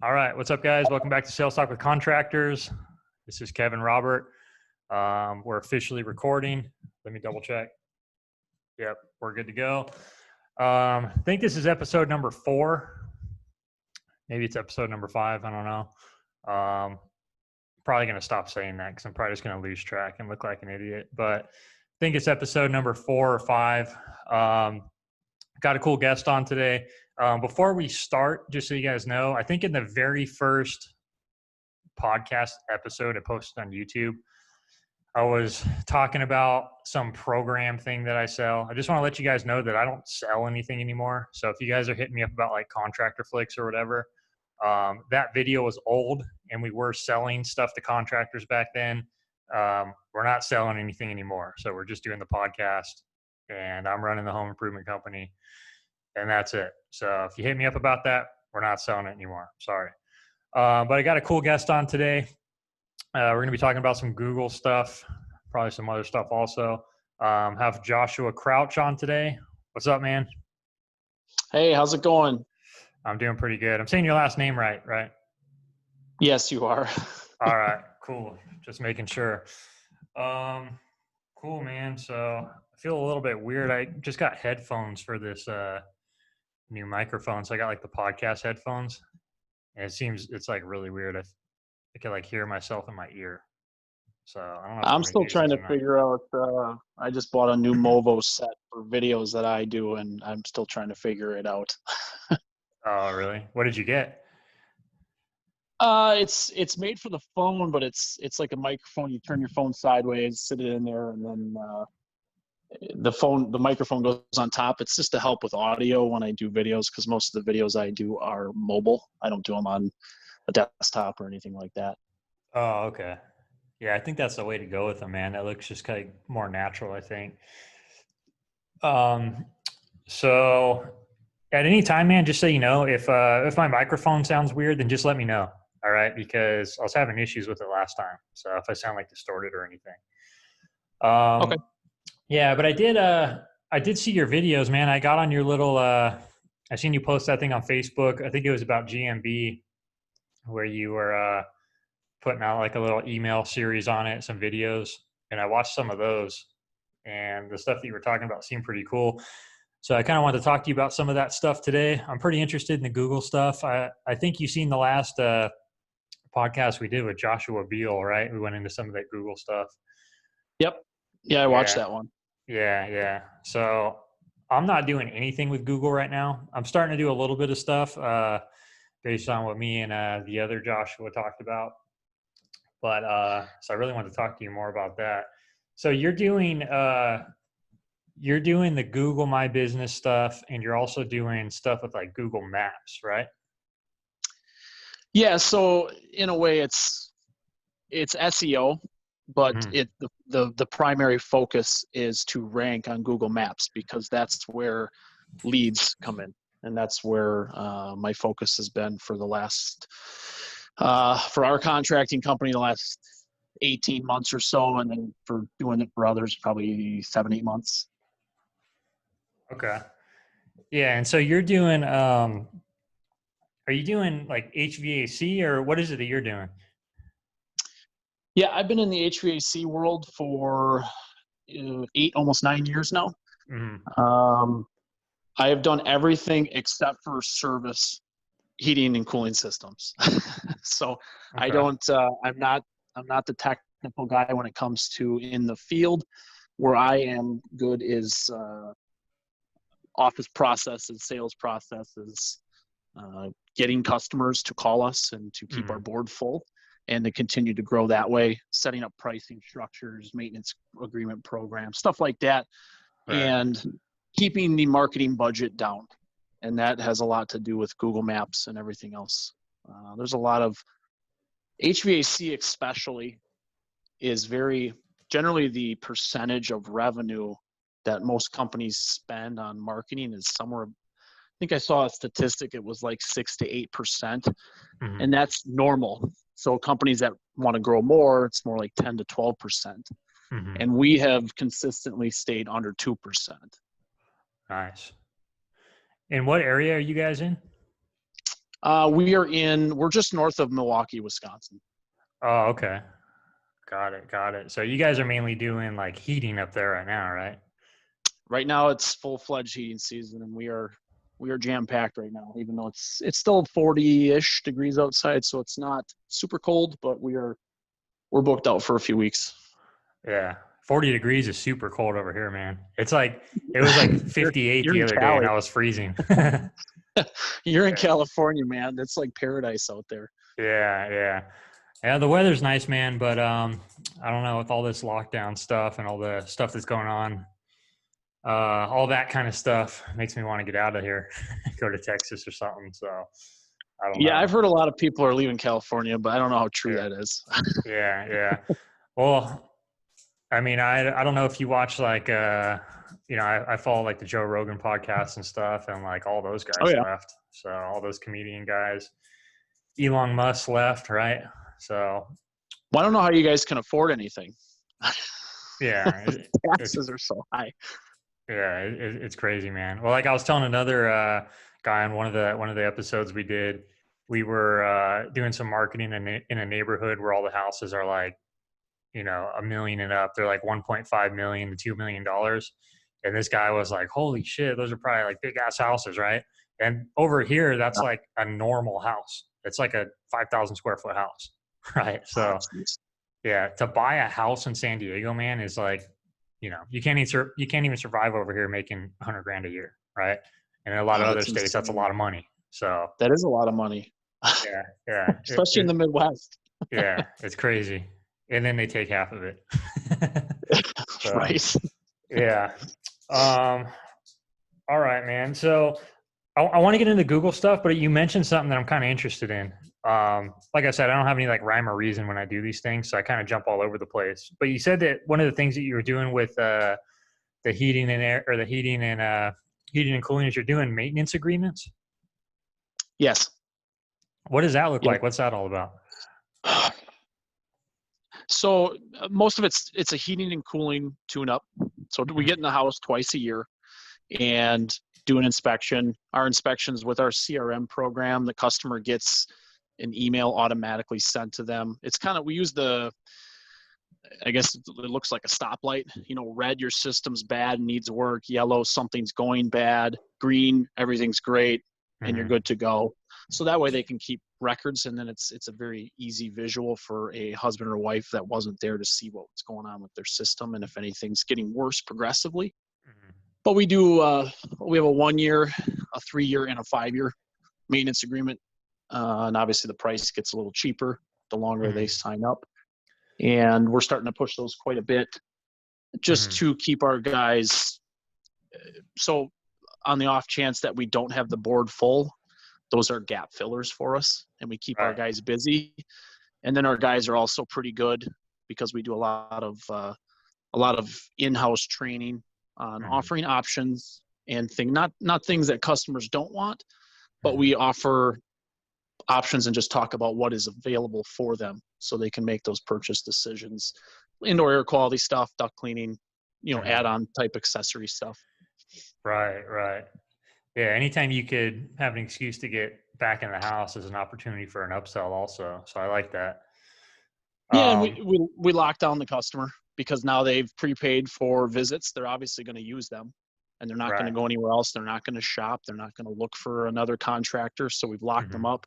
All right. What's up, guys? Welcome back to Sales Talk with Contractors. This is Kevin Robert. We're officially recording. Let me double check. Yep, we're good to go. I think this is episode number 4. Maybe it's episode number 5. I don't know. Probably going to stop saying that because I'm probably just going to lose track and look like an idiot. But I think it's episode number 4 or 5. Got a cool guest on today. Before we start, just so you guys know, I think in the very first podcast episode I posted on YouTube, I was talking about some program thing that I sell. I just want to let you guys know that I don't sell anything anymore. So if you guys are hitting me up about like contractor flicks or whatever, that video was old and we were selling stuff to contractors back then. We're not selling anything anymore. So we're just doing the podcast and I'm running the home improvement company. And that's it. So if you hit me up about that, we're not selling it anymore. Sorry. But I got a cool guest on today. We're going to be talking about some Google stuff, probably some other stuff also. Have Joshua Crouch on today. What's up, man? Hey, how's it going? I'm doing pretty good. I'm saying your last name right? Yes, you are. All right, cool. Just making sure. Cool, man. So I feel a little bit weird. I just got headphones for this new microphone. So I got like the podcast headphones. And it's like really weird. I can like hear myself in my ear. So I don't know. I'm still trying to figure out. I just bought a new Movo set for videos that I do, and I'm still trying to figure it out. Oh, really? What did you get? It's made for the phone, but it's like a microphone. You turn your phone sideways, sit it in there, and then the microphone goes on top. It's just to help with audio when I do videos, because most of the videos I do are mobile. I don't do them on a desktop or anything like that. Oh, okay. Yeah, I think that's the way to go with them, man. That looks just kind of more natural, I think. So at any time, man, just so you know, if my microphone sounds weird, then just let me know. All right, because I was having issues with it last time. So if I sound like distorted or anything. Okay. Yeah, but I did see your videos, man. I got on your little I seen you post that thing on Facebook. I think it was about GMB, where you were putting out like a little email series on it, some videos, and I watched some of those, and the stuff that you were talking about seemed pretty cool. So I kind of wanted to talk to you about some of that stuff today. I'm pretty interested in the Google stuff. I think you've seen the last podcast we did with Joshua Beal, right? We went into some of that Google stuff. Yep. Yeah, I watched that one. Yeah. So I'm not doing anything with Google right now. I'm starting to do a little bit of stuff based on what me and the other Joshua talked about. But so I really want to talk to you more about that. So you're doing the Google My Business stuff, and you're also doing stuff with like Google Maps, right? Yeah. So in a way, it's SEO, but the primary focus is to rank on Google Maps, because that's where leads come in, and that's where my focus has been for the last. For our contracting company, the last 18 months or so, and then for doing it for others, probably 7-8 months. Okay. Yeah. And so you're doing, are you doing like HVAC, or what is it that you're doing? Yeah, I've been in the HVAC world for 8, almost 9 years now. Mm-hmm. I have done everything except for service heating and cooling systems. So okay. I'm not the technical guy when it comes to in the field. Where I am good is office processes, sales processes, getting customers to call us and to keep our board full and to continue to grow that way, setting up pricing structures, maintenance agreement programs, stuff like that, right. And keeping the marketing budget down. And that has a lot to do with Google Maps and everything else. There's a lot of HVAC, especially, is very generally the percentage of revenue that most companies spend on marketing is somewhere. I think I saw a statistic. It was like 6 to 8%, and that's normal. So companies that want to grow more, it's more like 10 to 12%, and we have consistently stayed under 2%. Nice. And what area are you guys in? We're just north of Milwaukee, Wisconsin. Oh, okay. Got it. So you guys are mainly doing like heating up there right now, right? Right now it's full-fledged heating season, and we are jam-packed right now, even though it's still 40-ish degrees outside, so it's not super cold, but we're booked out for a few weeks. Yeah. 40 degrees is super cold over here, man. It was like 58 you're the in other day and Cali. I was freezing. You're in California, man. That's like paradise out there. Yeah, the weather's nice, man, but I don't know, with all this lockdown stuff and all the stuff that's going on, all that kind of stuff makes me want to get out of here, go to Texas or something. So I don't know. Yeah, I've heard a lot of people are leaving California, but I don't know how true that is. Yeah. Well, I mean, I don't know if you watch like I follow like the Joe Rogan podcast and stuff, and like all those guys left. So all those comedian guys. Elon Musk left, right? So well, I don't know how you guys can afford anything. Yeah, taxes are so high. Yeah, it's crazy, man. Well, like I was telling another guy on one of the episodes we did, we were doing some marketing in a neighborhood where all the houses are like, $1 million and up. They're like 1.5 million to $2 million. And this guy was like, holy shit, those are probably like big ass houses, right? And over here, that's like a normal house. It's like a 5,000 square foot house, right? So yeah, to buy a house in San Diego, man, is like, you can't even survive over here making 100 grand a year, right? And in a lot of other states, that's a lot of money. So that is a lot of money. Yeah. Especially in the Midwest. Yeah, it's crazy. And then they take half of it. So, right. Yeah. All right, man. So I want to get into Google stuff, but you mentioned something that I'm kind of interested in. Like I said, I don't have any like rhyme or reason when I do these things, so I kind of jump all over the place. But you said that one of the things that you were doing with the heating and air, or the heating and cooling, is you're doing maintenance agreements. Yes. What does that look like? What's that all about? So most of it's a heating and cooling tune-up. So we get in the house twice a year and do an inspection. Our inspections with our CRM program, the customer gets an email automatically sent to them. It's kind of, we use I guess it looks like a stoplight. Red, your system's bad, needs work. Yellow, something's going bad. Green, everything's great, and you're good to go. So that way they can keep records, and then it's a very easy visual for a husband or wife that wasn't there to see what's going on with their system and if anything's getting worse progressively. But we do we have a 1 year, a 3 year, and a 5 year maintenance agreement, and obviously the price gets a little cheaper the longer they sign up. And we're starting to push those quite a bit, just to keep our guys. So on the off chance that we don't have the board full, those are gap fillers for us, and we keep our guys busy. And then our guys are also pretty good because we do a lot of in-house training on offering options and not things that customers don't want, but we offer options and just talk about what is available for them so they can make those purchase decisions. Indoor air quality stuff, duct cleaning, add-on type accessory stuff. Right. Yeah, anytime you could have an excuse to get back in the house is an opportunity for an upsell also. So I like that. Yeah, and we lock down the customer because now they've prepaid for visits. They're obviously going to use them, and they're not going to go anywhere else. They're not going to shop. They're not going to look for another contractor. So we've locked them up.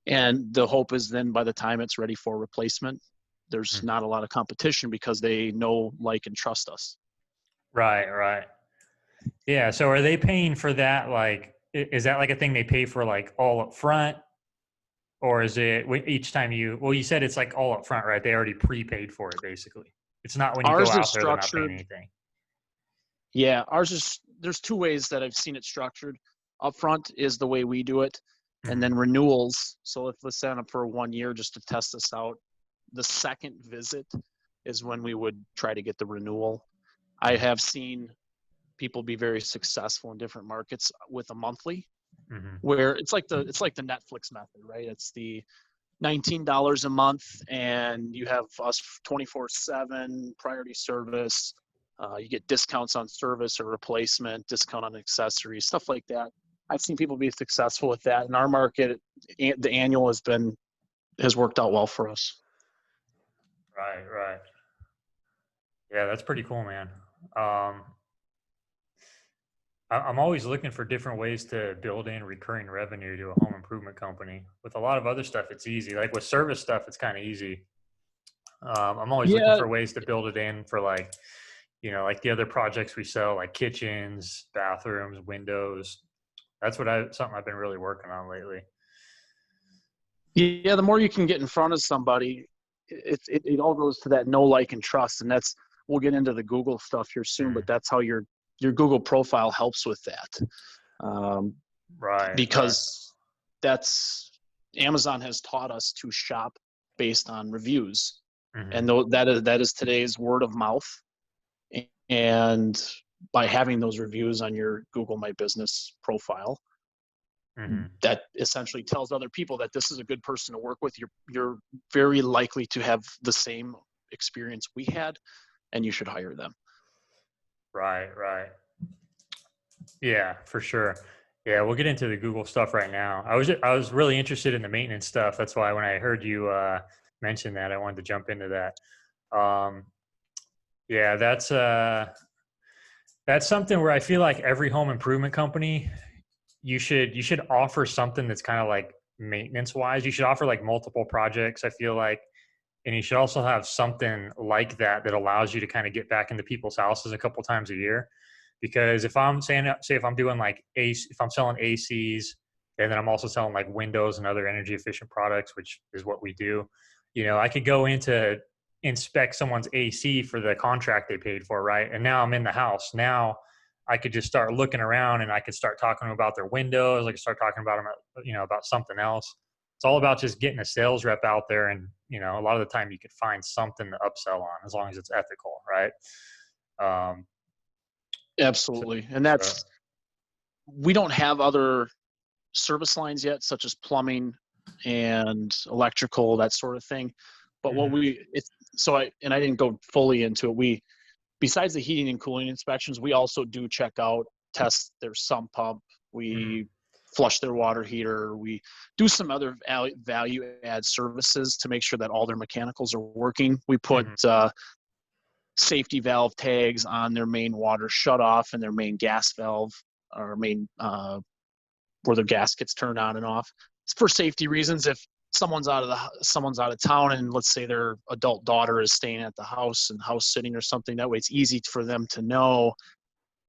And the hope is then by the time it's ready for replacement, there's not a lot of competition because they know, like, and trust us. Right. Yeah. So are they paying for that? Like, is that like a thing they pay for like all up front? Or is it each time you said it's like all up front, right? They already prepaid for it, basically. It's not when you go out there, they're not paying anything. Yeah, there's two ways that I've seen it structured. Upfront is the way we do it, and then renewals. So if we sign up for 1 year just to test this out, the second visit is when we would try to get the renewal. I have seen people be very successful in different markets with a monthly, where it's like the Netflix method, right? It's the $19 a month, and you have us 24/7 priority service. You get discounts on service or replacement, discount on accessories, stuff like that. I've seen people be successful with that. In our market, the annual has worked out well for us. Right, right. Yeah, that's pretty cool, man. Um, I'm always looking for different ways to build in recurring revenue to a home improvement company. With a lot of other stuff, it's easy. Like with service stuff, it's kind of easy. I'm always looking Yeah, for ways to build it in for like, like the other projects we sell, like kitchens, bathrooms, windows. That's something I've been really working on lately. yeah. The more you can get in front of somebody, it all goes to that know, like, and trust, and we'll get into the Google stuff here soon, but Mm, that's how your Google profile helps with that, right, right. because that's Amazon has taught us to shop based on reviews, Hmm. and that is today's word of mouth, and by having those reviews on your Google My Business profile, Hmm. that essentially tells other people that this is a good person to work with. You're very likely to have the same experience we had, and you should hire them. Right, right. Yeah, for sure. Yeah, we'll get into the Google stuff right now. I was really interested in the maintenance stuff. That's why when I heard you mention that, I wanted to jump into that. Yeah, that's something where I feel like every home improvement company, you should offer something that's kind of like maintenance wise. You should offer like multiple projects, I feel like, and you should also have something like that that allows you to kind of get back into people's houses a couple times a year. Because if I'm saying, say if I'm doing like if I'm selling ACs, and then I'm also selling like windows and other energy efficient products, which is what we do, I could go into inspect someone's AC for the contract they paid for, right? And now I'm in the house. Now I could just start looking around and I could start talking about their windows. I could start talking about them, about something else. It's all about just getting a sales rep out there, and a lot of the time you could find something to upsell on as long as it's ethical, right? Um, so, Absolutely, and so we don't have other service lines yet, such as plumbing and electrical, that sort of thing. But what mhm, I didn't go fully into it. Besides the heating and cooling inspections, we also do check out, test their sump pump. mhm, We flush their water heater. We do some other value add services to make sure that all their mechanicals are working. We put mhm. safety valve tags on their main water shutoff and their main gas valve, or main where the gas gets turned on and off. It's for safety reasons. If someone's out of town, and let's say their adult daughter is staying at the house and house sitting or something, that way it's easy for them to know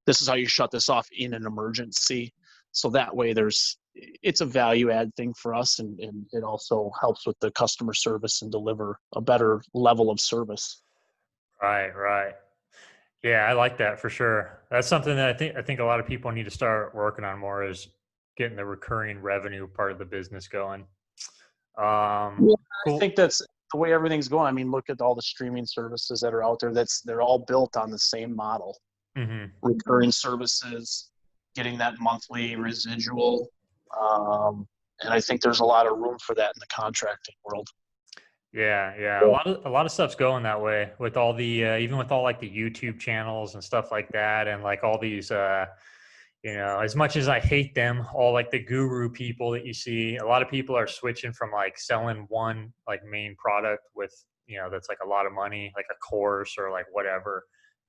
this is how you shut this off in an emergency. So that way it's a value add thing for us, and it also helps with the customer service and deliver a better level of service. Right, right. Yeah, I like that for sure. That's something that I think a lot of people need to start working on more, is getting the recurring revenue part of the business going. Yeah, I Cool. think that's the way everything's going. I mean, look at all the streaming services that are out there. They're all built on the same model. Hmm. Recurring services, getting that monthly residual. And I think there's a lot of room for that in the contracting world. Yeah, yeah. A lot of stuff's going that way with all the even with all like the YouTube channels and stuff like that, and like all these as much as I hate them, all like the guru people that you see, a lot of people are switching from like selling one like main product with, that's like a lot of money, like a course or like whatever.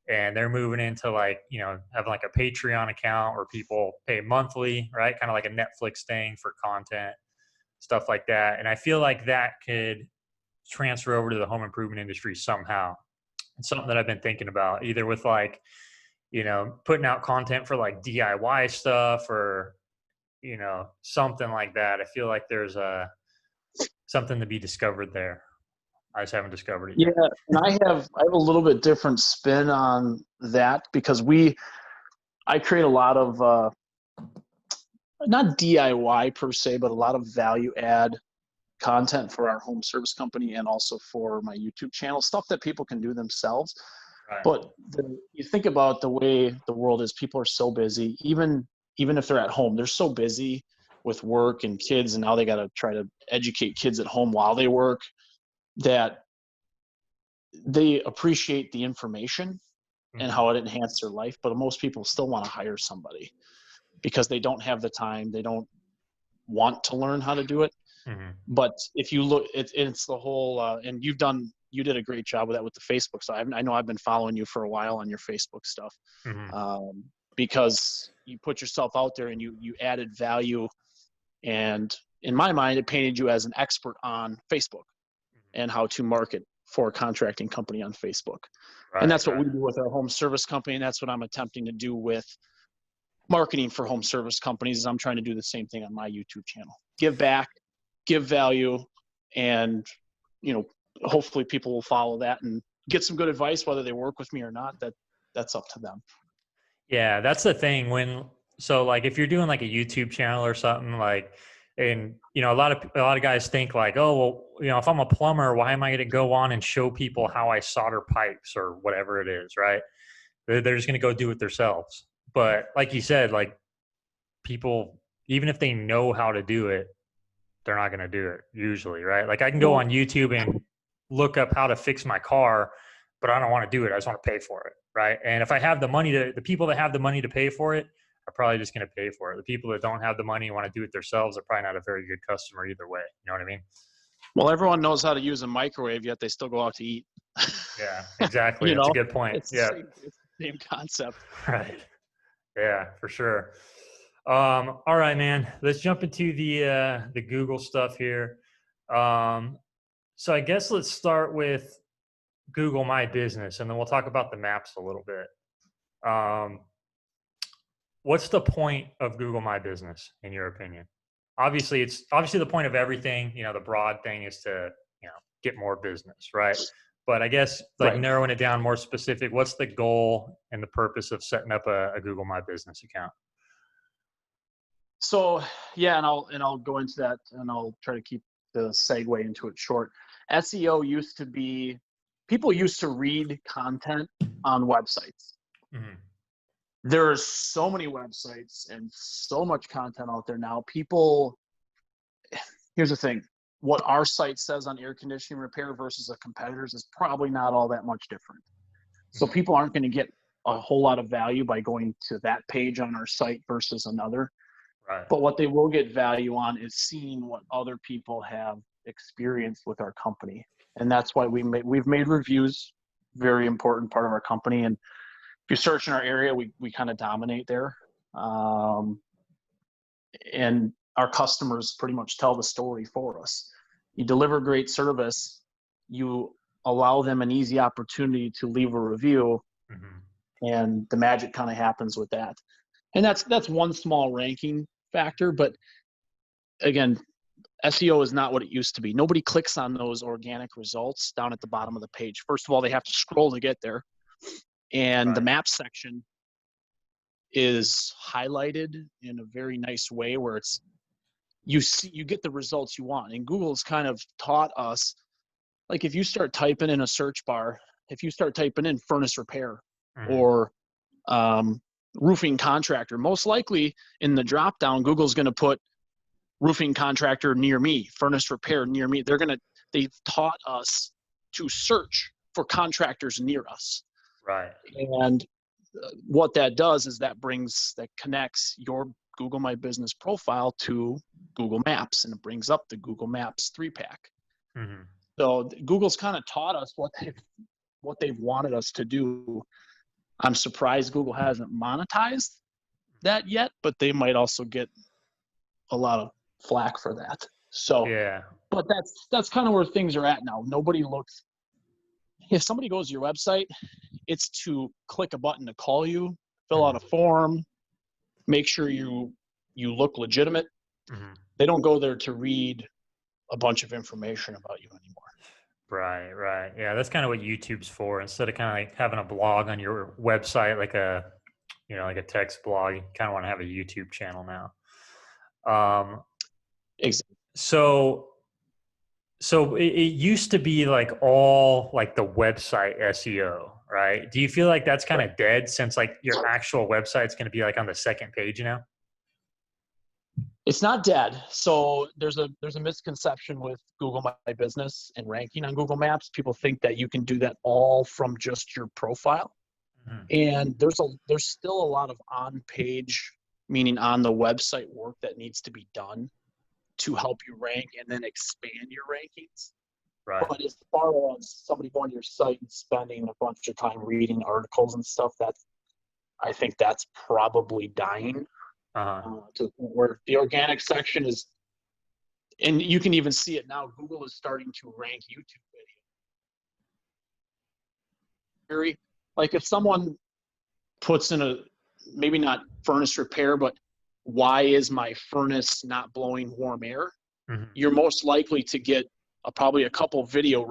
And they're moving into like, having like a Patreon account where people pay monthly, right? Kind of like a Netflix thing for content, stuff like that. And I feel like that could transfer over to the home improvement industry somehow. It's something that I've been thinking about, either with like, putting out content for like DIY stuff, or, something like that. I feel like there's something to be discovered there. I just haven't discovered it Yeah, yet. and I have a little bit different spin on that, because I create a lot of not DIY per se, but a lot of value add content for our home service company, and also for my YouTube channel, stuff that people can do themselves. Right. But you think about the way the world is, people are so busy, even if they're at home, they're so busy with work and kids, and now they got to try to educate kids at home while they work, that they appreciate the information and Hmm. how it enhanced their life, but most people still want to hire somebody. because they don't have the time. They don't want to learn how to do it. Mm-hmm. But if you look, it's the whole, and you did a great job with that with the Facebook. So I know I've been following you for a while on your Facebook stuff, Mm-hmm. because you put yourself out there and you added value. And in my mind, it painted you as an expert on Facebook and how to market for a contracting company on Facebook. Right, And that's what right. we do with our home service company. And that's what I'm attempting to do with marketing for home service companies. Is I'm trying to do the same thing on my YouTube channel. Give back, give value, and, hopefully people will follow that and get some good advice, whether they work with me or not. That's up to them. Yeah, that's the thing. So like if you're doing like a YouTube channel or something, like, and a lot of guys think like, oh well, if I'm a plumber, why am I going to go on and show people how I solder pipes or whatever it is, right? They're just going to go do it themselves. But like you said, like people, even if they know how to do it, they're not going to do it usually, right? Like I can go on YouTube and look up how to fix my car, but I don't want to do it. I just want to pay for it, right? And if I have the money the people that have the money to pay for it are probably just going to pay for it. The people that don't have the money and want to do it themselves are probably not a very good customer either way. You know what I mean? Well, everyone knows how to use a microwave, yet they still go out to eat. Yeah, exactly. That's a good point. It's Yeah. it's the same concept. Right. Yeah, for sure. All right, man. Let's jump into the Google stuff here. So I guess let's start with Google My Business, and then we'll talk about the maps a little bit. What's the point of Google My Business, in your opinion? Obviously, it's the point of everything. The broad thing is to get more business, right? But I guess like Right. narrowing it down more specific, what's the goal and the purpose of setting up a Google My Business account? So yeah, and I'll go into that, and I'll try to keep the segue into it short. SEO used to be, people used to read content on websites. Mm-hmm. There's so many websites and so much content out there now. People, here's the thing, what our site says on air conditioning repair versus a competitor's is probably not all that much different. So people aren't going to get a whole lot of value by going to that page on our site versus another. Right. But what they will get value on is seeing what other people have experienced with our company. And that's why we've made reviews, very important part of our company. And if you search in our area, we kind of dominate there. And our customers pretty much tell the story for us. You deliver great service, you allow them an easy opportunity to leave a review, and the magic kind of happens with that. And that's one small ranking factor, but again, SEO is not what it used to be. Nobody clicks on those organic results down at the bottom of the page. First of all, they have to scroll to get there. And the map section is highlighted in a very nice way where it's, you get the results you want. And Google's kind of taught us, like if you start typing in a search bar, if you start typing in furnace repair or roofing contractor, most likely in the drop down, Google's going to put roofing contractor near me, furnace repair near me. They've taught us to search for contractors near us. Right. And what that does is that connects your Google My Business profile to Google Maps, and it brings up the Google Maps 3-pack. So Google's kind of taught us what they've wanted us to do. I'm surprised Google hasn't monetized that yet, but they might also get a lot of flack for that. So yeah, but that's kind of where things are at now. Nobody looks, if somebody goes to your website, it's to click a button to call you, fill out a form, make sure you look legitimate. They don't go there to read a bunch of information about you anymore. Right. Yeah, that's kind of what YouTube's for. Instead of kind of like having a blog on your website, like a text blog, you kind of want to have a YouTube channel now. Exactly. So it used to be like all like the website SEO, right? Do you feel like that's kind of dead since like your actual website's going to be like on the second page now? It's not dead. So there's a misconception with Google My Business and ranking on Google Maps. People think that you can do that all from just your profile. And there's still a lot of on-page meaning on the website work that needs to be done to help you rank and then expand your rankings. Right. But as far as somebody going to your site and spending a bunch of time reading articles and stuff, I think that's probably dying to where the organic section is. And you can even see it now. Google is starting to rank YouTube video. Like if someone puts in maybe not furnace repair, but why is my furnace not blowing warm air? Mm-hmm. You're most likely to get probably a couple video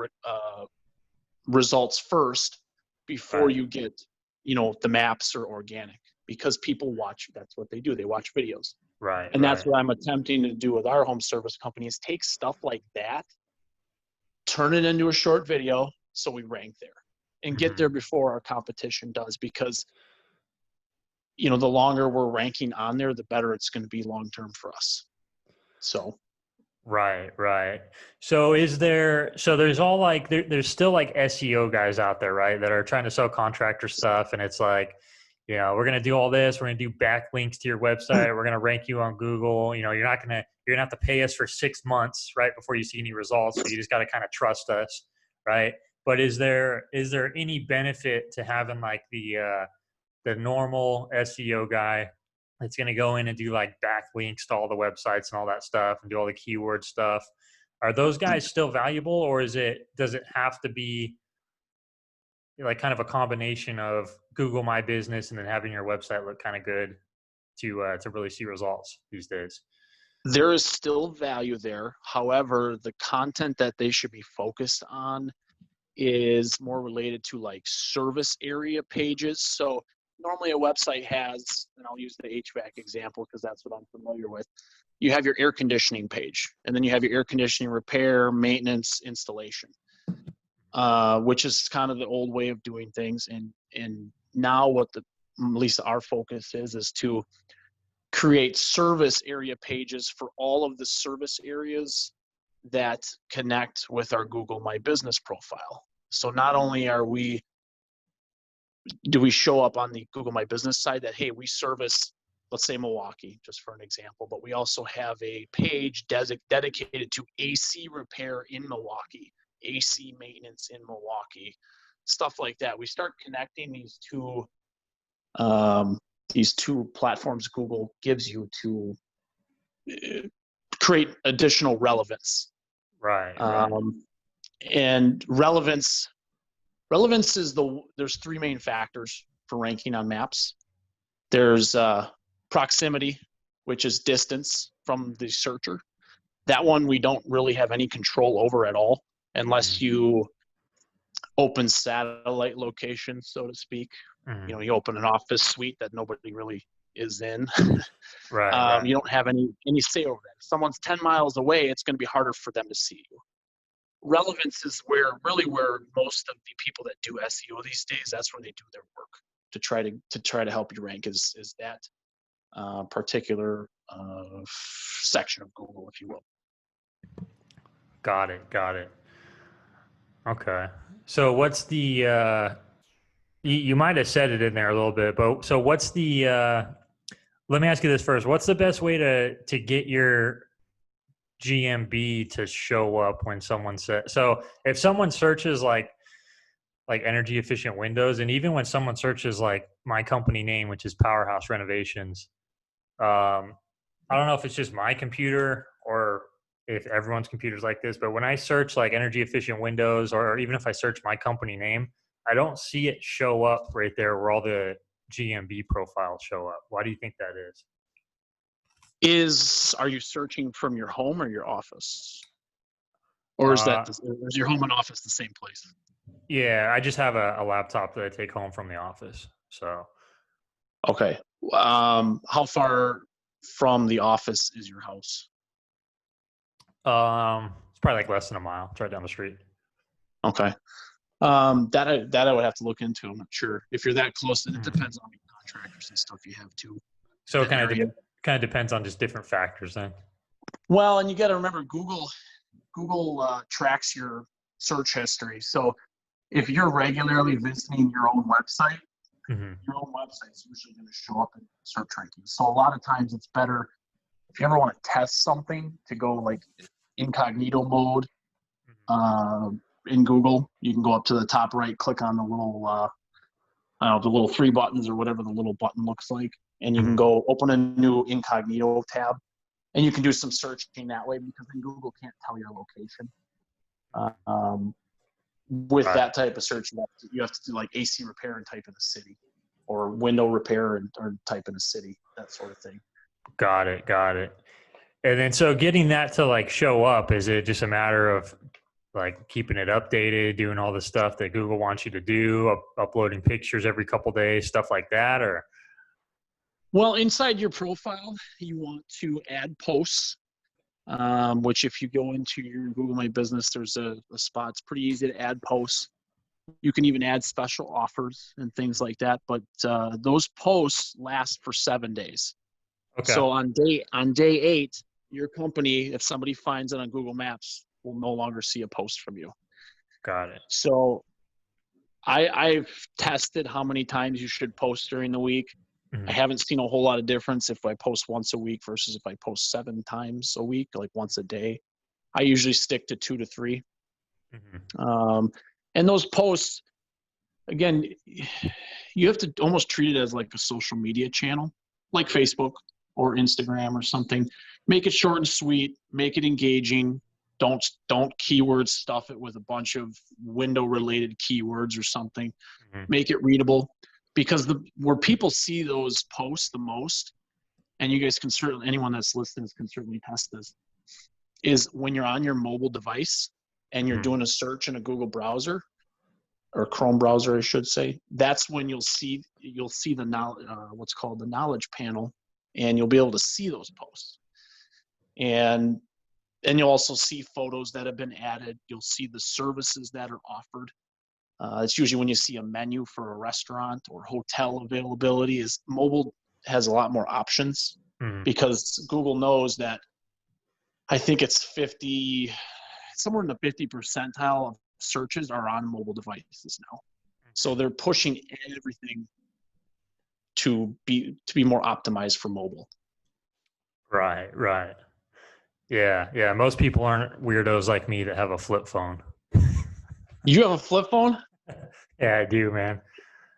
results first before you get, the maps or organic, because people watch. That's what they do. They watch videos. Right. And that's what I'm attempting to do with our home service company is take stuff like that, turn it into a short video so we rank there and get there before our competition does, because the longer we're ranking on there, the better it's going to be long term for us. So Right. So there's all like there's still like SEO guys out there, right, that are trying to sell contractor stuff, and it's like, we're going to do all this. We're going to do backlinks to your website. We're going to rank you on Google. You're going to have to pay us for 6 months, right, before you see any results. So you just got to kind of trust us, right? But is there any benefit to having like the normal SEO guy that's going to go in and do like backlinks to all the websites and all that stuff and do all the keyword stuff? Are those guys still valuable, or does it have to be like kind of a combination of Google My Business and then having your website look kind of good to really see results these days? There is still value there. However, the content that they should be focused on is more related to like service area pages. So normally a website has, and I'll use the HVAC example because that's what I'm familiar with. You have your air conditioning page, and then you have your air conditioning repair, maintenance, installation, which is kind of the old way of doing things. And now what at least our focus is to create service area pages for all of the service areas that connect with our Google My Business profile. So not only do we show up on the Google My Business side that, hey, we service, let's say Milwaukee, just for an example, but we also have a page dedicated to AC repair in Milwaukee, AC maintenance in Milwaukee, stuff like that. We start connecting these two platforms Google gives you to create additional relevance. Right. And relevance is there's three main factors for ranking on maps. There's proximity, which is distance from the searcher. That one we don't really have any control over at all unless you open satellite locations, so to speak. You open an office suite that nobody really is in. Right. You don't have any say over that. If someone's 10 miles away, it's going to be harder for them to see you. Relevance is where most of the people that do SEO these days, that's where they do their work to try to help you rank is that particular section of Google, if you will. Got it. Okay. So what's the you might have said it in there a little bit, but so what's the let me ask you this first. What's the best way to get your GMB to show up when someone says, so if someone searches like energy efficient windows, and even when someone searches like my company name, which is Powerhouse Renovations, I don't know if it's just my computer or if everyone's computer's like this, but when I search like energy efficient windows, or even if I search my company name, I don't see it show up right there where all the GMB profiles show up. Why do you think that is? Are you searching from your home or your office? Or is your home and office the same place? Yeah, I just have a laptop that I take home from the office. So. Okay. How far from the office is your house? It's probably like less than a mile. It's right down the street. Okay. That I would have to look into. I'm not sure if you're that close. It depends on the contractors and stuff you have too. So it kind of depends on just different factors then. Well, and you got to remember Google tracks your search history. So if you're regularly visiting your own website, Hmm. your own website's usually going to show up in search rankings. So a lot of times it's better if you ever want to test something to go like incognito mode in Google. You can go up to the top right, click on the little, I don't know, the little 3 buttons or whatever the little button looks like, and you can go open a new incognito tab, and you can do some searching that way because then Google can't tell your location. With that type of search, you have to do like AC repair and type in a city, or window repair or type in a city, that sort of thing. Got it. Got it. And then so getting that to like show up, is it just a matter of like keeping it updated, doing all the stuff that Google wants you to do, uploading pictures every couple days, stuff like that? Or Well, inside your profile, you want to add posts, which if you go into your Google My Business, there's a spot. It's pretty easy to add posts. You can even add special offers and things like that. But those posts last for 7 days. okay. So on day 8, your company, if somebody finds it on Google Maps, will no longer see a post from you. Got it. So I've tested how many times you should post during the week. I haven't seen a whole lot of difference if I post once a week versus if I post 7 times a week, like once a day. I usually stick to 2 to 3. And those posts, again, you have to almost treat it as like a social media channel, like Facebook or Instagram or something. Make it short and sweet, make it engaging. Don't keyword stuff it with a bunch of window related keywords or something. Make it readable, because where people see those posts the most, and you guys can certainly, anyone that's listening can certainly test this, is when you're on your mobile device and you're doing a search in a Google browser or Chrome browser, I should say. That's when you'll see the knowledge, what's called the knowledge panel, and you'll be able to see those posts. And you'll also see photos that have been added. You'll see the services that are offered. It's usually when you see a menu for a restaurant or hotel availability. Is mobile has a lot more options because Google knows that. I think it's somewhere in the 50 percentile of searches are on mobile devices now. So they're pushing everything to be more optimized for mobile. Right. Yeah. Most people aren't weirdos like me that have a flip phone. You have a flip phone? Yeah, I do, man.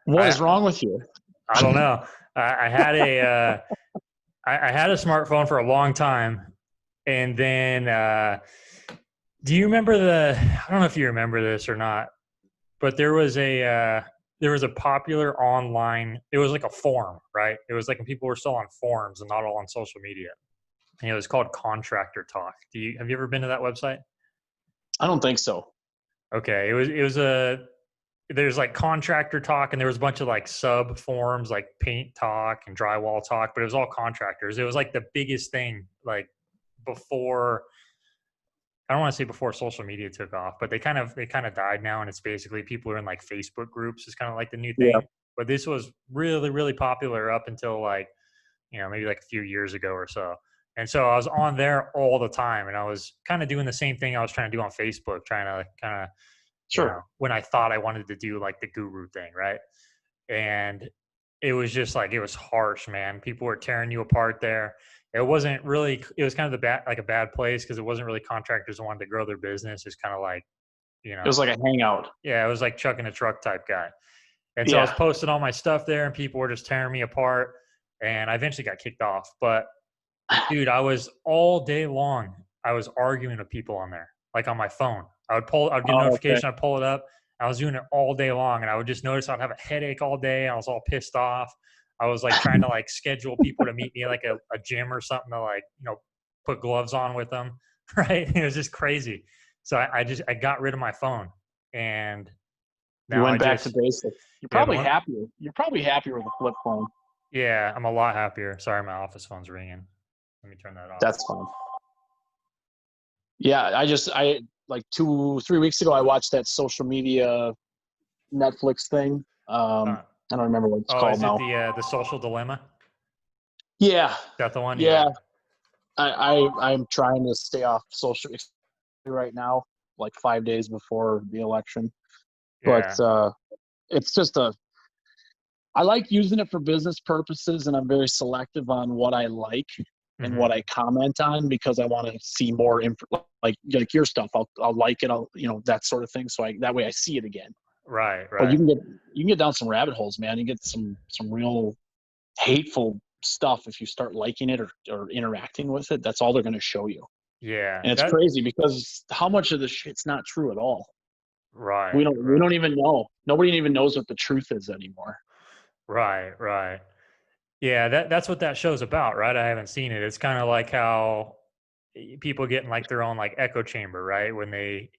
What is wrong with you? I don't know. I had I had a smartphone for a long time, and then do you remember I don't know if you remember this or not, but there was a popular online. It was like a forum, right? It was like when people were still on forums and not all on social media. And it was called Contractor Talk. Have you ever been to that website? I don't think so. Okay, there's like Contractor Talk, and there was a bunch of like sub forums like Paint Talk and Drywall Talk, but it was all contractors. It was like the biggest thing, like before. I don't want to say before social media took off, but they kind of died now, and it's basically people are in like Facebook groups is kind of like the new thing. Yeah. But this was really, really popular up until like, maybe like a few years ago or so. And so I was on there all the time, and I was kind of doing the same thing I was trying to do on Facebook, trying to kind of, Sure. when I thought I wanted to do like the guru thing, right? And it was just like, it was harsh, man. People were tearing you apart there. It wasn't really, it was kind of a bad place because it wasn't really contractors who wanted to grow their business. It's kind of like, It was like a hangout. yeah, it was like chucking a truck type guy. And so I was posting all my stuff there, and people were just tearing me apart. And I eventually got kicked off. But dude, I was all day long, I was arguing with people on there, like on my phone. I'd get a notification, I'd pull it up. I was doing it all day long, and I would just notice I'd have a headache all day. I was all pissed off. I was like trying to like schedule people to meet me like a gym or something to like, put gloves on with them. Right. It was just crazy. So I got rid of my phone, and now you went back to basics. You're probably happier. You're probably happier with a flip phone. Yeah, I'm a lot happier. Sorry, my office phone's ringing. Let me turn that off. That's fine. Yeah, I like 2-3 weeks ago, I watched that social media Netflix thing. I don't remember what it's called now. The Social Dilemma? Yeah. Is that the one? Yeah. I'm trying to stay off social right now, like 5 days before the election. Yeah. But it's just I like using it for business purposes, and I'm very selective on what I like and what I comment on, because I want to see more info, like your stuff. I'll like it. That sort of thing. So that way I see it again. Right. But you can get down some rabbit holes, man. You get some real hateful stuff if you start liking it or interacting with it. That's all they're going to show you. Yeah. And it's crazy because how much of the shit's not true at all. Right. We don't even know. Nobody even knows what the truth is anymore. Right. Yeah, that's what that show's about, right? I haven't seen it. It's kind of like how people get in like their own like echo chamber, right? When they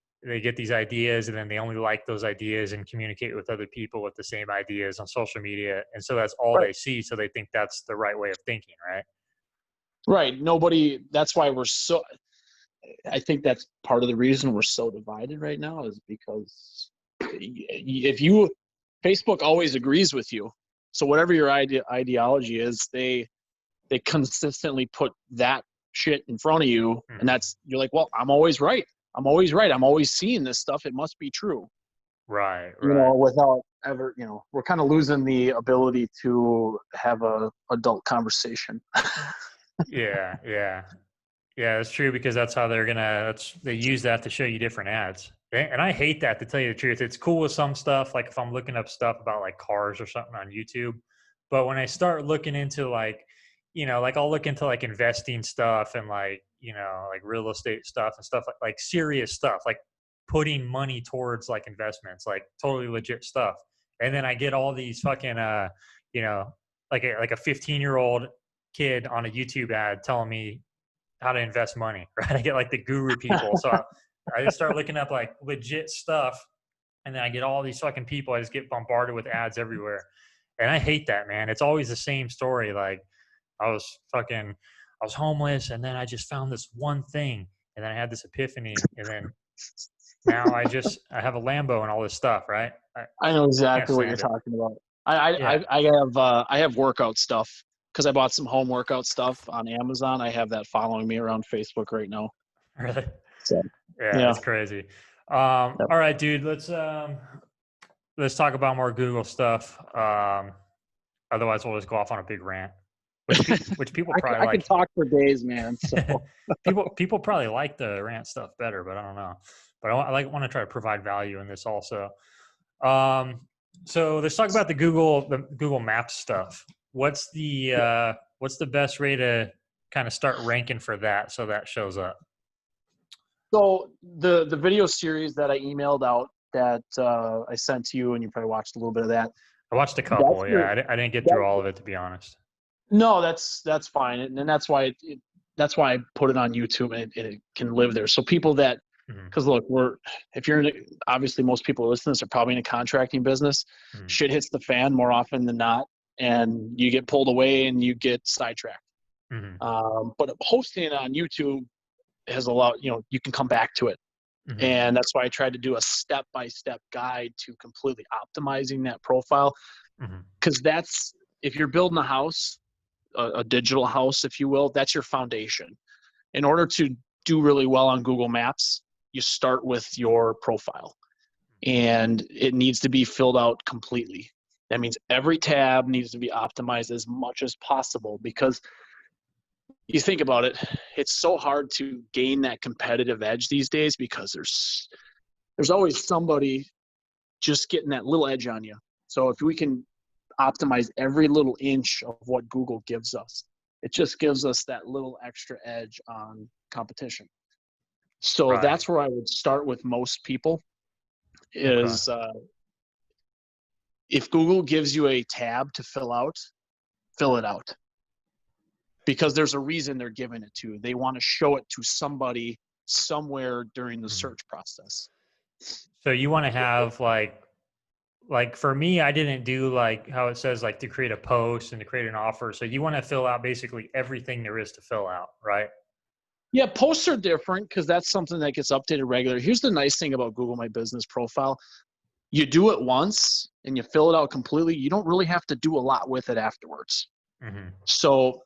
get these ideas and then they only like those ideas and communicate with other people with the same ideas on social media. And so that's all they see. So they think that's the right way of thinking, right? Right. That's why I think that's part of the reason we're so divided right now, is because Facebook always agrees with you. So whatever your ideology is, they consistently put that shit in front of you, and you're like, well, I'm always right. I'm always seeing this stuff. It must be true. Right. Without ever, we're kind of losing the ability to have a adult conversation. Yeah. That's true, because that's how they use that to show you different ads. And I hate that, to tell you the truth. It's cool with some stuff, like if I'm looking up stuff about like cars or something on YouTube. But when I start looking into like I'll look into like investing stuff and like real estate stuff and stuff like serious stuff, like putting money towards like investments, like totally legit stuff. And then I get all these fucking like a 15-year-old kid on a YouTube ad telling me how to invest money, right? I get like the guru people. So I just start looking up like legit stuff, and then I get all these fucking people. I just get bombarded with ads everywhere. And I hate that, man. It's always the same story. Like I was homeless, and then I just found this one thing, and then I had this epiphany, and then now I have a Lambo and all this stuff, right? I know exactly what you're talking about. I have workout stuff, because I bought some home workout stuff on Amazon. I have that following me around Facebook right now. Really? So, yeah, it's crazy. All right, dude. Let's talk about more Google stuff. Otherwise, we'll just go off on a big rant, which people probably like. I can talk for days, man. So people probably like the rant stuff better, but I don't know. But I want to try to provide value in this also. So let's talk about the Google Maps stuff. What's the best way to kind of start ranking for that, so that shows up? So the video series that I emailed out, that I sent to you, and you probably watched a little bit of that. I watched a couple. I didn't get through all of it, to be honest. No, that's fine, and that's why I put it on YouTube, and it can live there. So people that, because look, obviously most people listening to this are probably in a contracting business. Shit hits the fan more often than not, and you get pulled away and you get sidetracked. But posting it on YouTube has allowed, you can come back to it. And that's why I tried to do a step-by-step guide to completely optimizing that profile. Because if you're building a house, a digital house, if you will, that's your foundation. In order to do really well on Google Maps, you start with your profile, and it needs to be filled out completely. That means every tab needs to be optimized as much as possible, because you think about it, it's so hard to gain that competitive edge these days, because there's always somebody just getting that little edge on you. So if we can optimize every little inch of what Google gives us, it just gives us that little extra edge on competition. So that's where I would start with most people is if Google gives you a tab to fill it out. Because there's a reason they're giving it to you. They want to show it to somebody somewhere during the search process. So you want to have like for me, I didn't do like how it says like to create a post and to create an offer. So you want to fill out basically everything there is to fill out, right? Yeah, posts are different because that's something that gets updated regularly. Here's the nice thing about Google My Business profile. You do it once and you fill it out completely. You don't really have to do a lot with it afterwards. So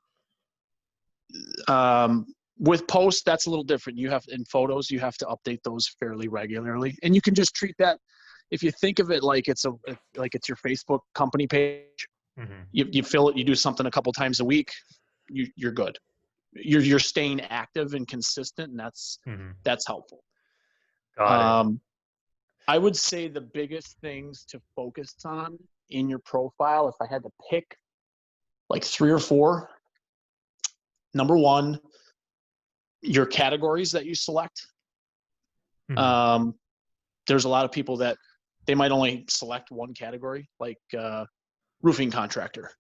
with posts, that's a little different. In photos, you have to update those fairly regularly, and you can just treat that. If you think of it like it's your Facebook company page, Mm-hmm. You fill it, you do something a couple times a week, you're good. You're staying active and consistent, and Mm-hmm. that's helpful. Got it. I would say the biggest things to focus on in your profile, if I had to pick like 3 or 4, number one, your categories that you select. Mm-hmm. There's a lot of people that they might only select one category, like roofing contractor.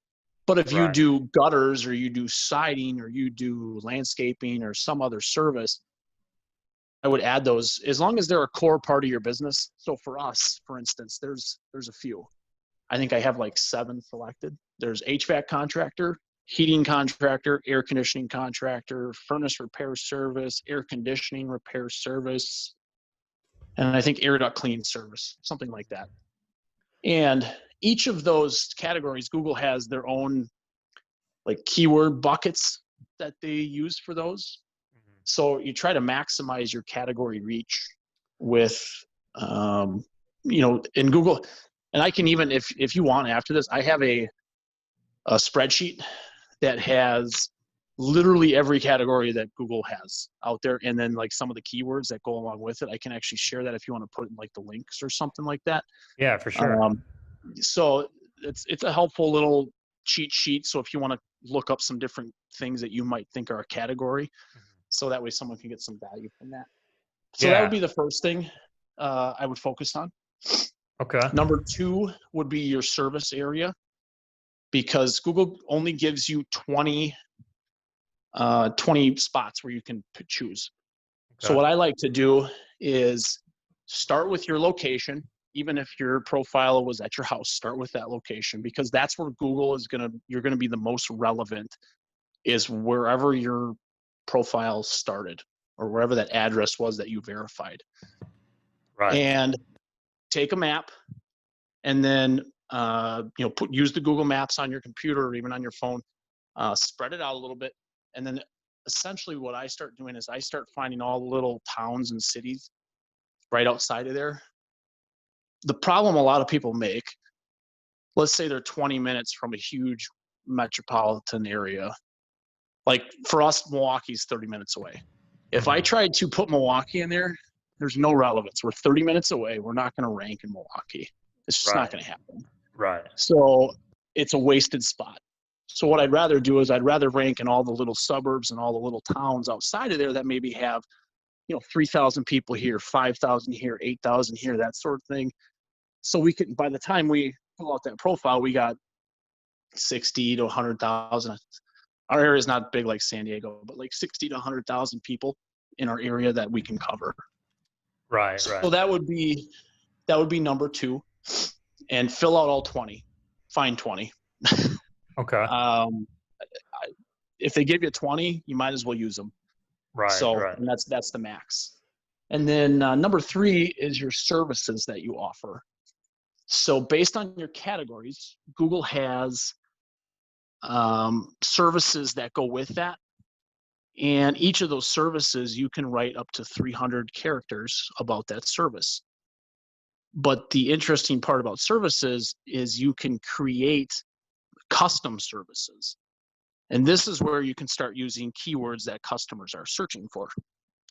But if you Right. do gutters or you do siding or you do landscaping or some other service, I would add those as long as they're a core part of your business. So for us, for instance, there's a few. I think I have like 7 selected. There's HVAC contractor, heating contractor, air conditioning contractor, furnace repair service, air conditioning repair service, and I think air duct clean service, something like that. And each of those categories, Google has their own like keyword buckets that they use for those. Mm-hmm. So you try to maximize your category reach with, in Google. And I can even, if you want after this, I have a spreadsheet that has literally every category that Google has out there. And then like some of the keywords that go along with it. I can actually share that if you want to put in like the links or something like that. Yeah, for sure. So it's a helpful little cheat sheet. So if you want to look up some different things that you might think are a category, Mm-hmm. so that way someone can get some value from that. So that would Yeah. be the first thing I would focus on. Okay. Number 2 would be your service area, because Google only gives you 20 spots where you can choose. So Okay. what I like to do is start with your location. Even if your profile was at your house, start with that location, because that's where Google is you're gonna be the most relevant, is wherever your profile started or wherever that address was that you verified. Right. And take a map and then use the Google Maps on your computer or even on your phone, spread it out a little bit, and then essentially what I start doing is I start finding all the little towns and cities right outside of there. The problem a lot of people make, let's say they're 20 minutes from a huge metropolitan area. Like for us, Milwaukee's 30 minutes away. If I Mm-hmm. tried to put Milwaukee in there, there's no relevance. We're 30 minutes away. We're not going to rank in Milwaukee. It's just not Right. going to happen. Right. So it's a wasted spot. So what I'd rather do is I'd rather rank in all the little suburbs and all the little towns outside of there that maybe have, 3,000 people here, 5,000 here, 8,000 here, that sort of thing. So we can, by the time we fill out that profile, we got 60 to 100,000. Our area is not big like San Diego, but like 60 to 100,000 people in our area that we can cover. Right. So Right. that would be number 2, and fill out all 20. Find 20. Okay. If they give you 20, you might as well use them. Right. So, Right. and that's the max. And then number 3 is your services that you offer. So based on your categories, Google has services that go with that. And each of those services, you can write up to 300 characters about that service. But the interesting part about services is you can create custom services. And this is where you can start using keywords that customers are searching for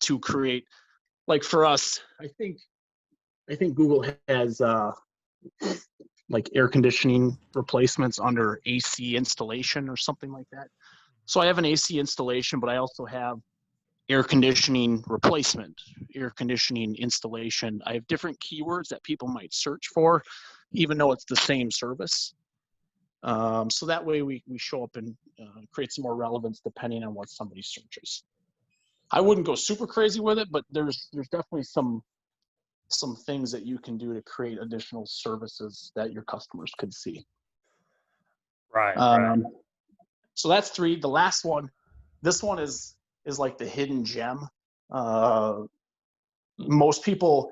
to create, like for us, I think Google has like air conditioning replacements under AC installation or something like that. So I have an AC installation, but I also have air conditioning replacement, air conditioning installation. I have different keywords that people might search for, even though it's the same service. So that way we show up and create some more relevance depending on what somebody searches. I wouldn't go super crazy with it, but there's definitely some things that you can do to create additional services that your customers could see. Right. Right. So that's 3. The last one, this one is like the hidden gem. Most people,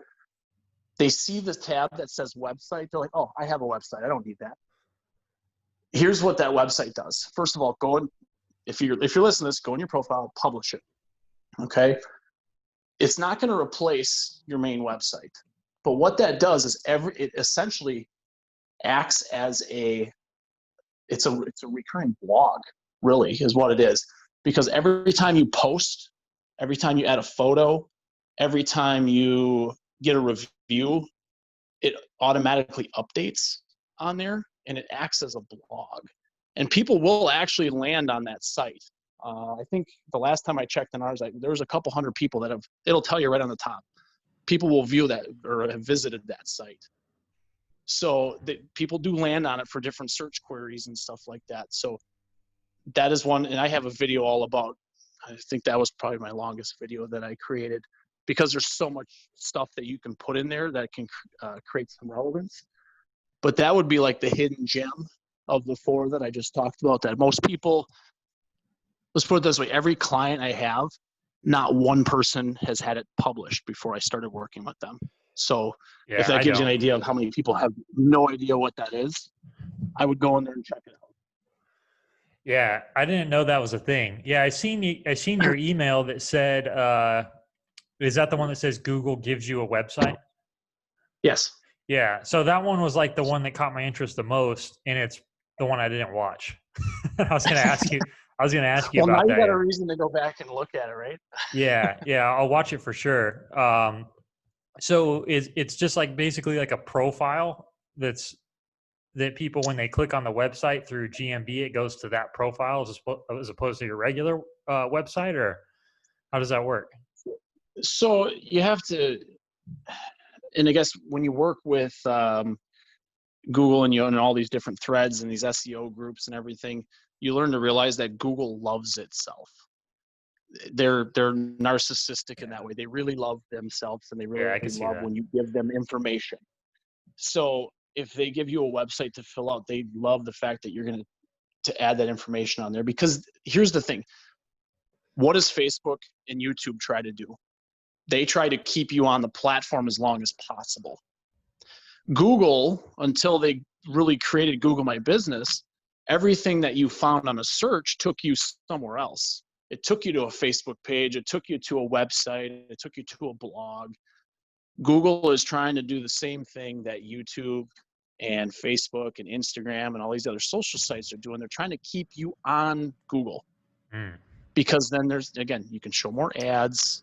they see the tab that says website. They're like, oh, I have a website. I don't need that. Here's what that website does. First of all, if you're listening to this, go in your profile, publish it. Okay. It's not going to replace your main website. But what that does is it essentially acts as a it's a recurring blog, really, is what it is. Because every time you post, every time you add a photo, every time you get a review, it automatically updates on there and it acts as a blog. And people will actually land on that site. I think the last time I checked on ours, there was a couple hundred people that it'll tell you right on the top. People will view that or have visited that site. So people do land on it for different search queries and stuff like that. So that is one, and I have a video all about, I think that was probably my longest video that I created, because there's so much stuff that you can put in there that can create some relevance. But that would be like the hidden gem of the 4 that I just talked about, that most people, let's put it this way, every client I have, not one person has had it published before I started working with them. So if that gives you an idea of how many people have no idea what that is, I would go in there and check it out. Yeah, I didn't know that was a thing. Yeah, I seen your email that said, is that the one that says Google gives you a website? Yes. Yeah, so that one was like the one that caught my interest the most, and it's the one I didn't watch. I was going to ask you well, about that. Now you got a reason to go back and look at it, right? Yeah, I'll watch it for sure. So it's just like basically like a profile that people, when they click on the website through GMB, it goes to that profile as opposed to your regular website, or how does that work? So you have to, and I guess when you work with Google and you own all these different threads and these SEO groups and everything, you learn to realize that Google loves itself. They're narcissistic in that way. They really love themselves, and they really love when you give them information. So if they give you a website to fill out, they love the fact that you're going to add that information on there. Because here's the thing. What does Facebook and YouTube try to do? They try to keep you on the platform as long as possible. Google, until they really created Google My Business, everything that you found on a search took you somewhere else. It took you to a Facebook page. It took you to a website. It took you to a blog. Google is trying to do the same thing that YouTube and Facebook and Instagram and all these other social sites are doing. They're trying to keep you on Google. Because then you can show more ads.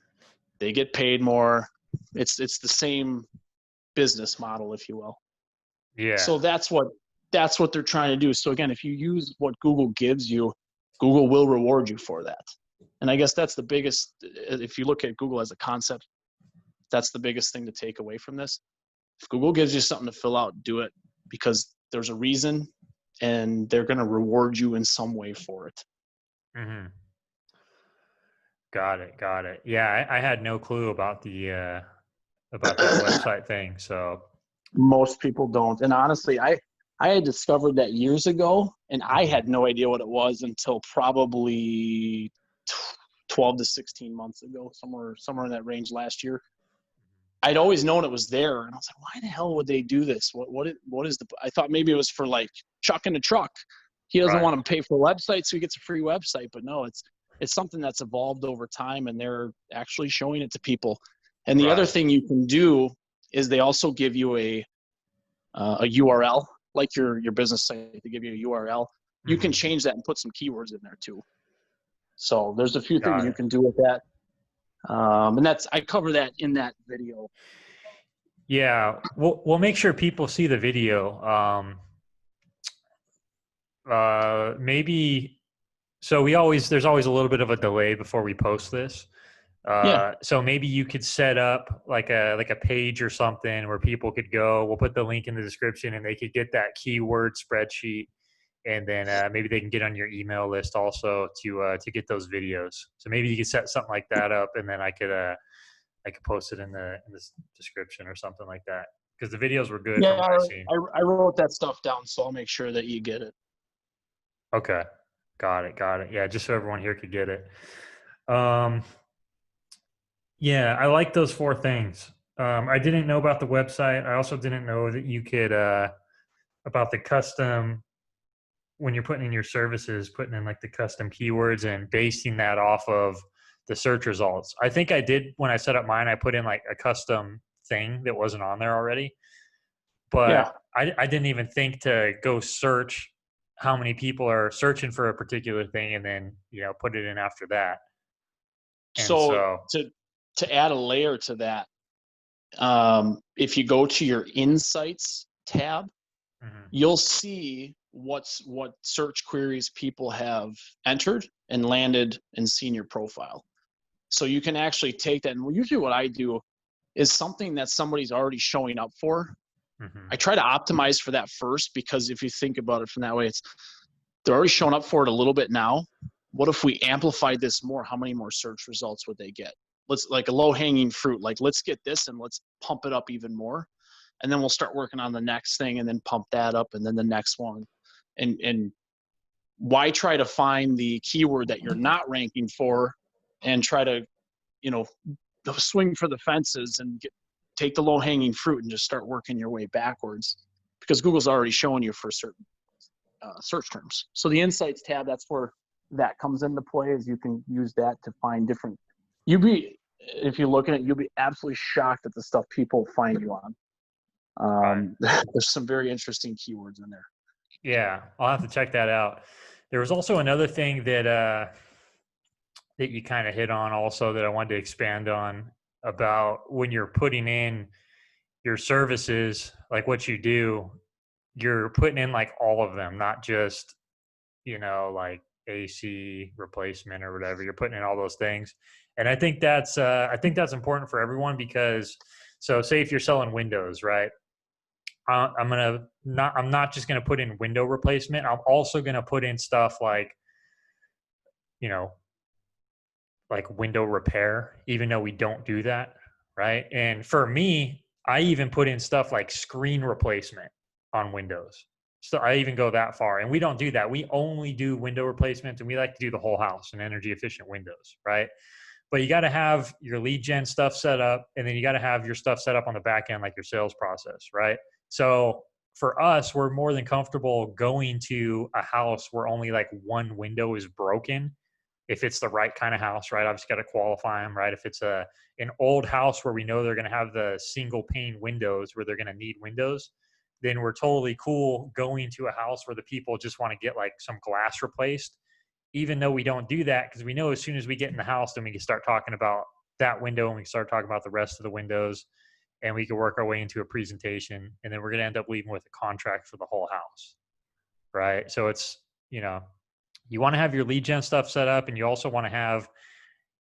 They get paid more. It's the same business model, if you will. Yeah. So that's what they're trying to do. So again, if you use what Google gives you, Google will reward you for that. And I guess that's the biggest, if you look at Google as a concept, that's the biggest thing to take away from this. If Google gives you something to fill out, do it, because there's a reason and they're going to reward you in some way for it. Mm-hmm. Got it. Yeah, I had no clue about that website thing. So most people don't. And honestly, I had discovered that years ago, and I had no idea what it was until probably 12 to 16 months ago, somewhere in that range last year. I'd always known it was there, and I was like, why the hell would they do this? What is I thought maybe it was for like Chuck in the truck. He doesn't want to pay for a website, so he gets a free website. But no, it's something that's evolved over time, and they're actually showing it to people. And the other thing you can do is they also give you a URL, like your business site. They give you a URL. You can change that and put some keywords in there too. So there's a few things you can do with that. And I cover that in that video. Yeah, we'll make sure people see the video. Maybe, so there's always a little bit of a delay before we post this. So maybe you could set up like a page or something where people could go. We'll put the link in the description, and they could get that keyword spreadsheet, and then maybe they can get on your email list also to get those videos. So maybe you could set something like that up, and then I could post it in the description or something like that, because the videos were good. Yeah, from what I've seen. I wrote that stuff down, so I'll make sure that you get it. Okay, got it. Yeah, just so everyone here could get it. Yeah, I like those 4 things. I didn't know about the website. I also didn't know that you could about the custom, when you're putting in your services, putting in like the custom keywords and basing that off of the search results. I think I did when I set up mine. I put in like a custom thing that wasn't on there already, but I didn't even think to go search how many people are searching for a particular thing, and then, put it in after that. And So so, to add a layer to that, if you go to your insights tab, mhm, you'll see what search queries people have entered and landed and seen your profile. So you can actually take that, and usually what I do is something that somebody's already showing up for. mhm, I try to optimize for that first, because if you think about it from that way, they're already showing up for it a little bit now. What if we amplified this more? How many more search results would they get? Let's, like a low hanging fruit, like let's get this and let's pump it up even more. And then we'll start working on the next thing and then pump that up and then the next one. And why try to find the keyword that you're not ranking for and try to, swing for the fences and take the low hanging fruit and just start working your way backwards, because Google's already showing you for certain search terms. So the insights tab, that's where that comes into play, is you can use that to find different, if you look at it, you'll be absolutely shocked at the stuff people find you on. right. There's some very interesting keywords in there. Yeah, I'll have to check that out. There was also another thing that you kind of hit on also that I wanted to expand on, about when you're putting in your services, like what you do, you're putting in like all of them, not just, like AC replacement or whatever. You're putting in all those things. And I think that's important for everyone, because so say if you're selling windows, right? I'm not just gonna put in window replacement. I'm also gonna put in stuff like, you know, like window repair, even though we don't do that, right? And for me, I even put in stuff like screen replacement on Windows. So I even go that far, and we don't do that. We only do window replacements, and we like to do the whole house and energy efficient windows, right? But you got to have your lead gen stuff set up, and then you got to have your stuff set up on the back end, like your sales process, right? So for us, we're more than comfortable going to a house where only like one window is broken, if it's the right kind of house, right? Obviously got to qualify them, right? If it's an old house where we know they're going to have the single pane windows where they're going to need windows, then we're totally cool going to a house where the people just want to get like some glass replaced, even though we don't do that, because we know as soon as we get in the house, then we can start talking about that window and we can start talking about the rest of the windows, and we can work our way into a presentation, and then we're going to end up leaving with a contract for the whole house, right? So it's, you want to have your lead gen stuff set up, and you also want to have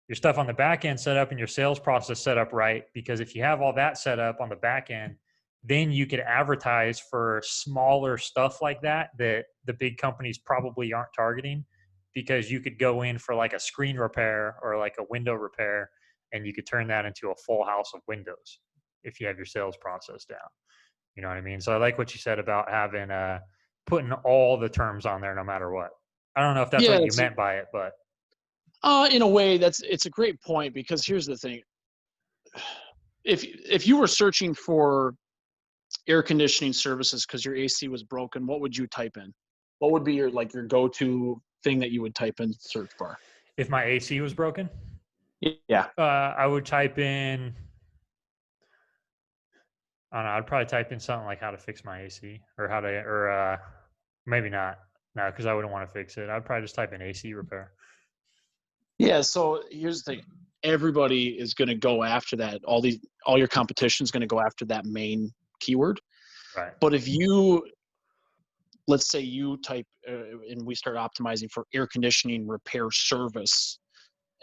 your stuff on the back end set up and your sales process set up right. Because if you have all that set up on the back end, then you could advertise for smaller stuff like that that the big companies probably aren't targeting, because you could go in for like a screen repair or like a window repair, and you could turn that into a full house of windows if you have your sales process down. You know what I mean? So I like what you said about having putting all the terms on there no matter what. I don't know if that's Yeah, what you meant by it, but in a way, it's a great point, because here's the thing. If you were searching for air conditioning services because your AC was broken, what would you type in? What would be your go-to thing that you would type in search bar? if my AC was broken, Yeah. I would type in, I don't know, I'd probably type in something like how to fix my AC, or maybe not. No, because I wouldn't want to fix it. I'd probably just type in AC repair. Yeah. So here's the thing. Everybody is going to go after that. All your competition is going to go after that main keyword. Right. But let's say you type and we start optimizing for air conditioning repair service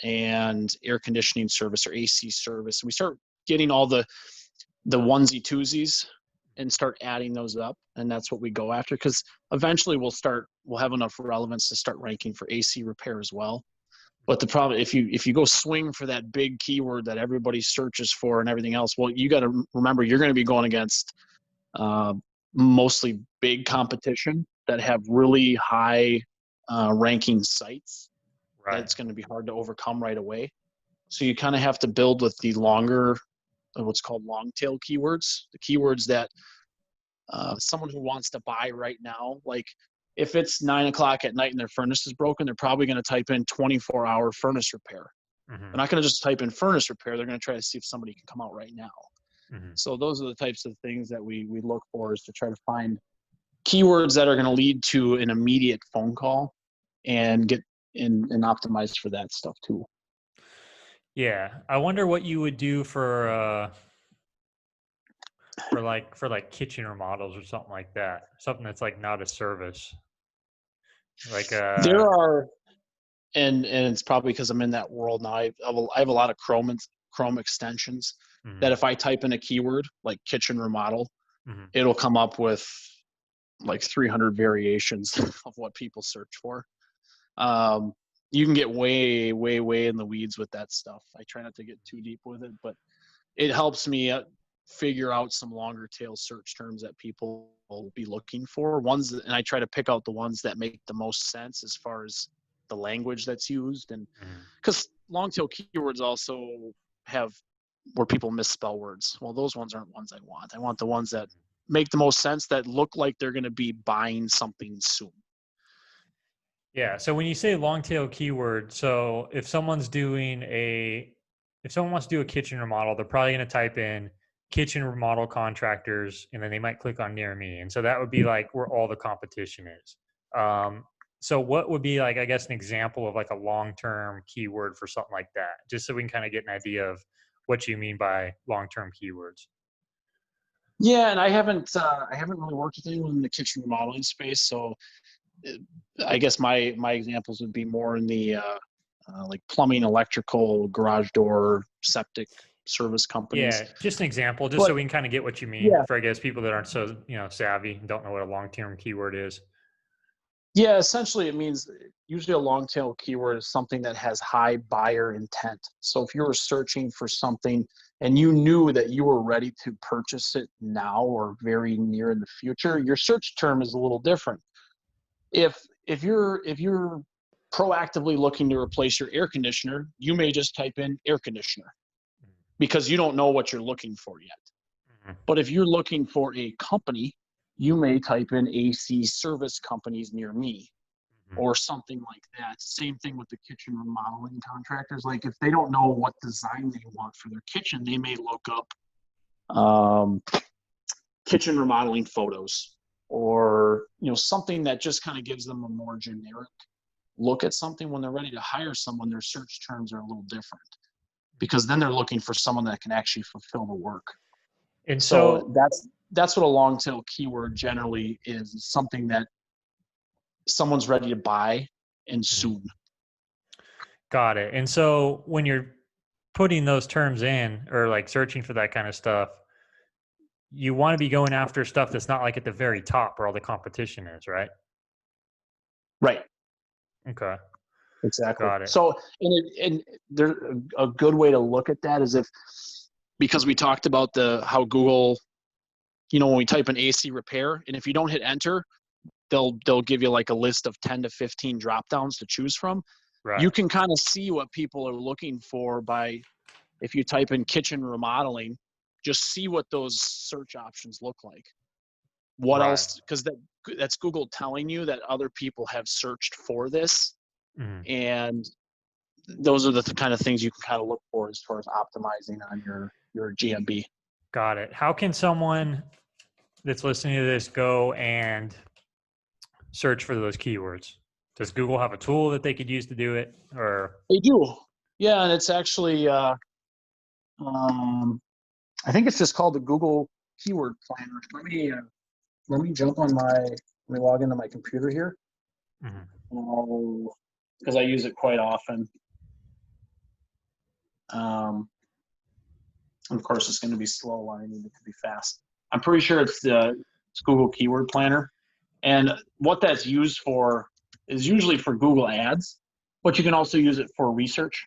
and air conditioning service or AC service, and we start getting all the onesie twosies and start adding those up, and that's what we go after, because eventually we'll have enough relevance to start ranking for AC repair as well. But the problem, if you go swing for that big keyword that everybody searches for and everything else, well, you got to remember you're going to be going against mostly big competition that have really high ranking sites. Right. That's going to be hard to overcome right away. So you kind of have to build with the longer, what's called long tail keywords, the keywords that someone who wants to buy right now, like if it's 9 o'clock at night and their furnace is broken, they're probably going to type in 24-hour furnace repair. Mm-hmm. They're not going to just type in furnace repair. They're going to try to see if somebody can come out right now. Mm-hmm. So those are the types of things that we look for, is to try to find keywords that are going to lead to an immediate phone call and get and optimize for that stuff too. Yeah. I wonder what you would do for like kitchen remodels or something like that. Something that's like not a service. Like There are, and it's probably because I'm in that world now. I have a lot of Chrome extensions that if I type in a keyword like kitchen remodel, it'll come up with like 300 variations of what people search for. You can get way in the weeds with that stuff. I try not to get too deep with it, but it helps me figure out some longer tail search terms that people will be looking for. And I try to pick out the ones that make the most sense as far as the language that's used. And because long tail keywords also have where people misspell words. Well, those ones aren't ones I want. I want the ones that make the most sense, that look like they're going to be buying something soon. Yeah. So when you say long tail keyword, so if someone wants to do a kitchen remodel, they're probably going to type in kitchen remodel contractors, and then they might click on near me. And so that would be like where all the competition is. So what would be like, I guess, an example of like a long-term keyword for something like that, just so we can kind of get an idea of what you mean by long-term keywords. Yeah, and I haven't really worked with anyone in the kitchen remodeling space, so I guess my examples would be more in the like plumbing, electrical, garage door, septic service companies. Yeah, just an example, just But so we can kind of get what you mean yeah, for, I guess, people that aren't so, savvy and don't know what a long-term keyword is. yeah, essentially it means usually a long tail keyword is something that has high buyer intent. So if you were searching for something and you knew that you were ready to purchase it now or very near in the future, your search term is a little different. If you're proactively looking to replace your air conditioner, you may just type in air conditioner because you don't know what you're looking for yet. Mhm. But if you're looking for a company, you may type in AC service companies near me Mhm. or something like that. Same thing with the kitchen remodeling contractors. Like if they don't know what design they want for their kitchen, they may look up kitchen remodeling photos or something that just kind of gives them a more generic look at something. When they're ready to hire someone, their search terms are a little different because then they're looking for someone that can actually fulfill the work. And So so, that's what a long tail keyword generally is, something that someone's ready to buy and Mhm. soon. Got it. And so when you're putting those terms in or like searching for that kind of stuff, you want to be going after stuff that's not like at the very top where all the competition is, right? Right. Okay. Exactly. Got it. So, and there's a good way to look at that is because we talked about how Google, when we type in AC repair, and if you don't hit enter, they'll give you like a list of 10 to 15 drop downs to choose from. Right. You can kind of see what people are looking for if you type in kitchen remodeling, just see what those search options look like. What Right. else? Because that's Google telling you that other people have searched for this, Mhm. and those are the kind of things you can kind of look for as far as optimizing on your GMB. Got it. How can someone that's listening to this go and search for those keywords? Does Google have a tool that they could use to do it, or? They do, yeah, and it's actually I think it's just called the Google Keyword Planner. Let me jump on let me log into my computer here Mhm. because I use it quite often. Um, and of course, it's going to be slow. I need it to be fast. I'm pretty sure it's Google Keyword Planner. And what that's used for is usually for Google Ads, but you can also use it for research.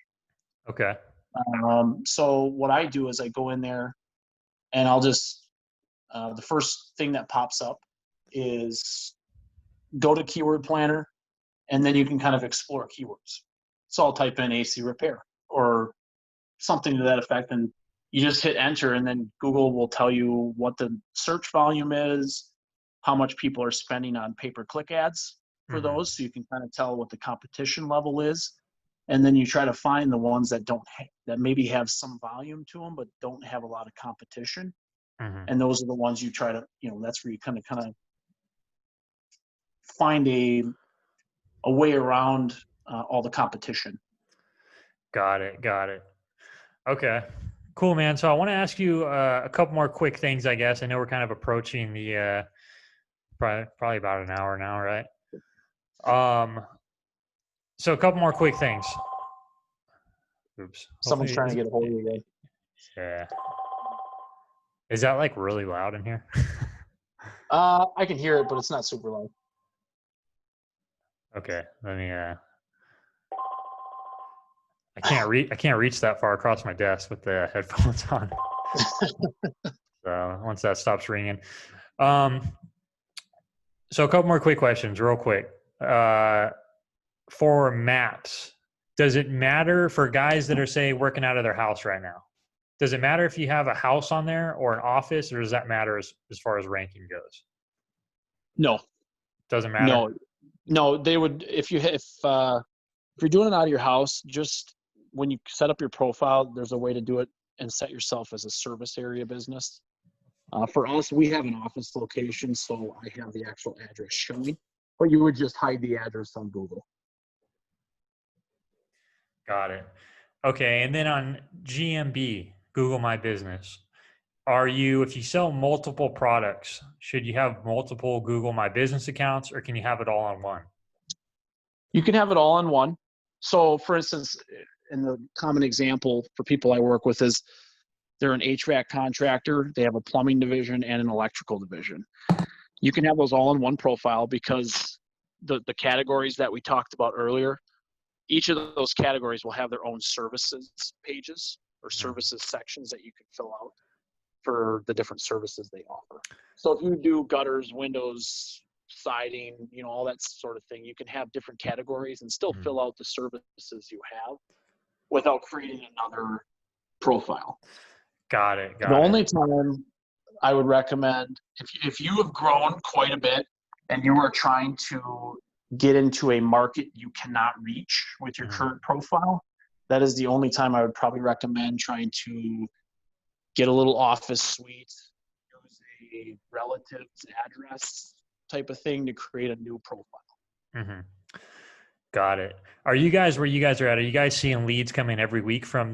Okay. So what I do is I go in there and I'll just, the first thing that pops up is go to Keyword Planner, and then you can kind of explore keywords. So I'll type in AC repair or something to that effect, and you just hit enter, and then Google will tell you what the search volume is, how much people are spending on pay-per-click ads for Mhm. those, so you can kind of tell what the competition level is. And then you try to find the ones that that maybe have some volume to them but don't have a lot of competition. Mhm. And those are the ones you try to, that's where you kind of find a way around all the competition. Got it. Okay. Cool, man. So I want to ask you a couple more quick things, I guess. I know we're kind of approaching the probably about an hour now, right? So a couple more quick things. Oops. Someone's Hopefully trying to get a hold of you again. Yeah. Is that like really loud in here? I can hear it, but it's not super loud. Okay. Let me I can't reach that far across my desk with the headphones on. So once that stops ringing. So a couple more quick questions, real quick. For maps, does it matter for guys that are, say, working out of their house right now? Does it matter if you have a house on there or an office, or does that matter as far as ranking goes? No. Doesn't matter? No, they would, if you're doing it out of your house, just when you set up your profile, there's a way to do it and set yourself as a service area business. For us, we have an office location, so I have the actual address showing, but you would just hide the address on Google. Got it. Okay. And then on GMB, Google My Business, if you sell multiple products, should you have multiple Google My Business accounts, or can you have it all on one? You can have it all on one. So for instance, in the common example for people I work with is they're an HVAC contractor. They have a plumbing division and an electrical division. You can have those all in one profile because the categories that we talked about earlier, each of those categories will have their own services pages or services sections that you can fill out for the different services they offer. So if you do gutters, windows, siding, all that sort of thing, you can have different categories and still fill out the services you have without creating another profile. Got it. The only time I would recommend, if you have grown quite a bit and you are trying to get into a market you cannot reach with your current profile, that is the only time I would probably recommend trying to get a little office suite, use a relative's address type of thing to create a new profile. Got it. Are you guys where you guys are at? Are you guys seeing leads come in every week from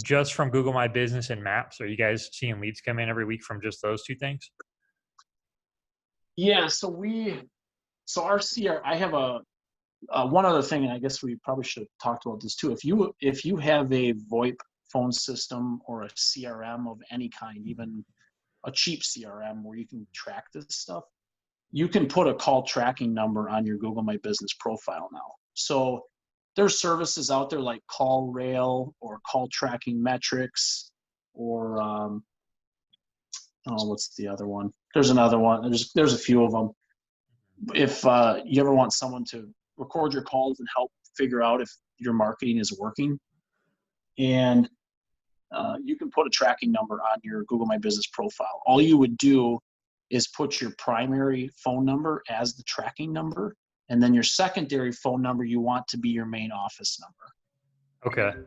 just from Google My Business and Maps? Are you guys seeing leads come in every week from just those two things? Yeah. So our CR, I have one other thing, and I guess we probably should have talked about this too. If you have a VoIP phone system or a CRM of any kind, even a cheap CRM where you can track this stuff, you can put a call tracking number on your Google My Business profile now. So there's services out there like Call Rail or Call Tracking Metrics or what's the other one? There's another one. There's a few of them. If you ever want someone to record your calls and help figure out if your marketing is working, and you can put a tracking number on your Google My Business profile. All you would do is put your primary phone number as the tracking number, and then your secondary phone number you want to be your main office number. Okay.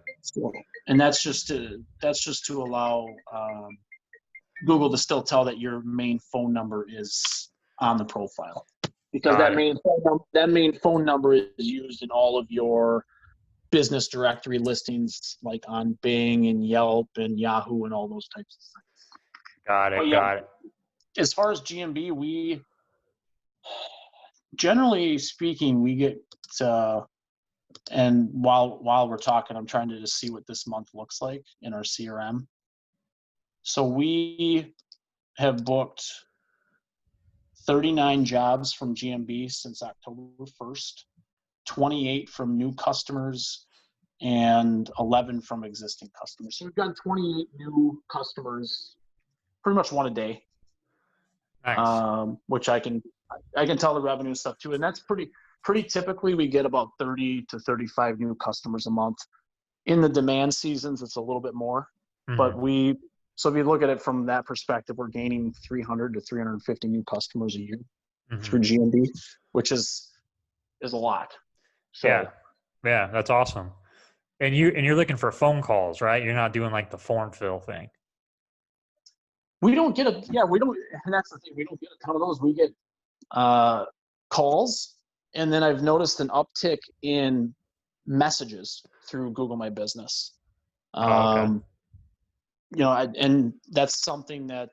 And that's just to allow Google to still tell that your main phone number is on the profile, because that main phone number is used in all of your business directory listings, like on Bing and Yelp and Yahoo and all those types of things. Got it. As far as GMB, we generally speaking, we get and while we're talking, I'm trying to just see what this month looks like in our CRM. So we have booked 39 jobs from GMB since October 1st, 28 from new customers, and 11 from existing customers. So we've got 28 new customers, pretty much one a day. Nice. Which I can tell the revenue stuff too, and that's pretty typically we get about 30 to 35 new customers a month. In the demand seasons, it's a little bit more, but so if you look at it from that perspective, we're gaining 300 to 350 new customers a year through GMB, which is a lot. So, yeah, that's awesome. And you're looking for phone calls, right? You're not doing like the form fill thing. We don't get and that's the thing. We don't get a ton of those. We get calls, and then I've noticed an uptick in messages through Google My Business. Okay. And that's something that,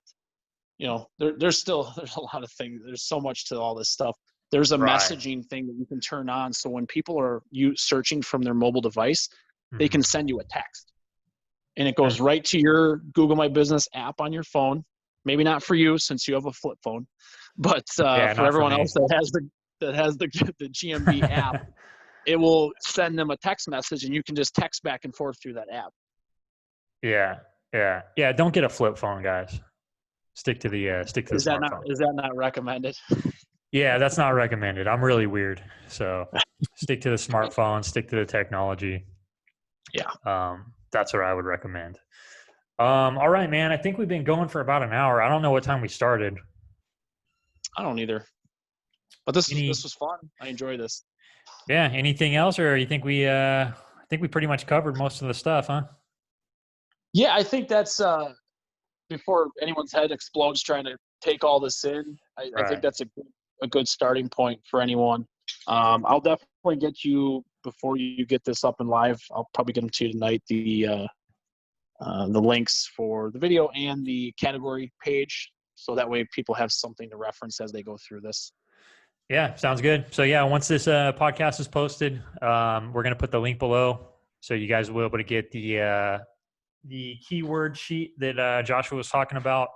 there's a lot of things. There's so much to all this stuff. There's a Right. messaging thing that you can turn on. So when people are searching from their mobile device, they can send you a text, and it goes right to your Google My Business app on your phone. Maybe not for you since you have a flip phone, but for everyone else that has the GMB app, it will send them a text message, and you can just text back and forth through that app. Yeah. Don't get a flip phone, guys. Stick to the smartphone. Is that not recommended? Yeah, that's not recommended. I'm really weird. So stick to the smartphone, stick to the technology. Yeah. That's what I would recommend. All right, man. I think we've been going for about an hour. I don't know what time we started. I don't either. But this was fun. I enjoy this. Yeah. Anything else, or you think we pretty much covered most of the stuff, huh? Yeah, I think that's before anyone's head explodes trying to take all this in. I think that's a good starting point for anyone. I'll definitely get you, before you get this up and live, I'll probably get them to you tonight, the links for the video and the category page, so that way people have something to reference as they go through this. Yeah, sounds good. So yeah, once this podcast is posted, we're going to put the link below, so you guys will be able to get the keyword sheet that Joshua was talking about,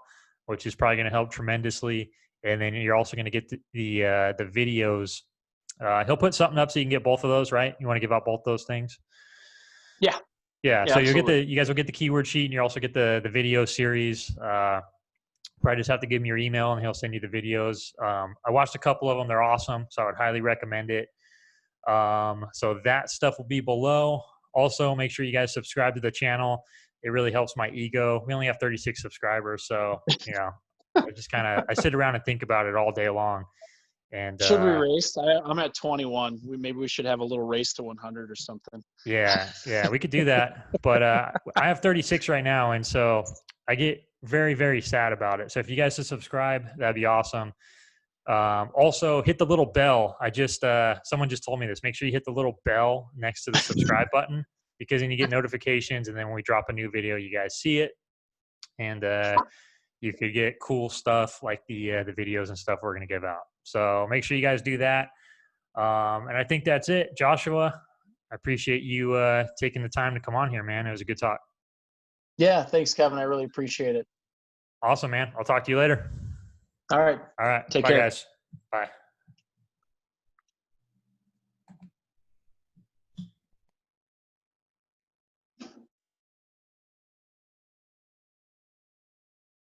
which is probably going to help tremendously. And then you're also going to get the videos. He'll put something up so you can get both of those, right? You want to give out both those things? Yeah. So you guys will get the keyword sheet, and you also get the video series. Probably just have to give him your email, and he'll send you the videos. I watched a couple of them; they're awesome, so I would highly recommend it. So that stuff will be below. Also, make sure you guys subscribe to the channel. It really helps my ego. We only have 36 subscribers, so I sit around and think about it all day long. And should we race? I'm at 21. Maybe we should have a little race to 100 or something. Yeah, we could do that. But I have 36 right now, and so I get very, very sad about it. So if you guys would subscribe, that'd be awesome. Also, hit the little bell. Someone just told me this. Make sure you hit the little bell next to the subscribe button, because then you get notifications, and then when we drop a new video, you guys see it, and you could get cool stuff like the videos and stuff we're going to give out. So make sure you guys do that. And I think that's it. Joshua, I appreciate you taking the time to come on here, man. It was a good talk. Yeah, thanks, Kevin. I really appreciate it. Awesome, man. I'll talk to you later. All right. All right. Take Bye, care. guys. Bye.